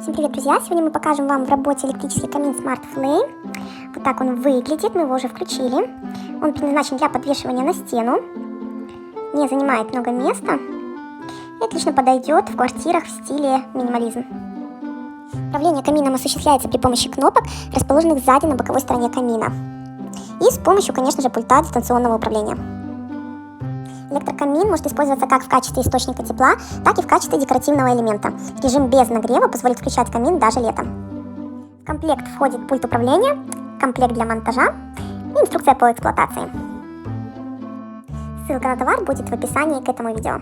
Всем привет, друзья! Сегодня мы покажем вам в работе электрический камин Smart Flame. Вот так он выглядит, мы его уже включили. Он предназначен для подвешивания на стену, не занимает много места и отлично подойдет в квартирах в стиле минимализм. Управление камином осуществляется при помощи кнопок, расположенных сзади на боковой стороне камина. И с помощью, конечно же, пульта дистанционного управления. Электрокамин может использоваться как в качестве источника тепла, так и в качестве декоративного элемента. Режим без нагрева позволит включать камин даже летом. В комплект входит пульт управления, комплект для монтажа и инструкция по эксплуатации. Ссылка на товар будет в описании к этому видео.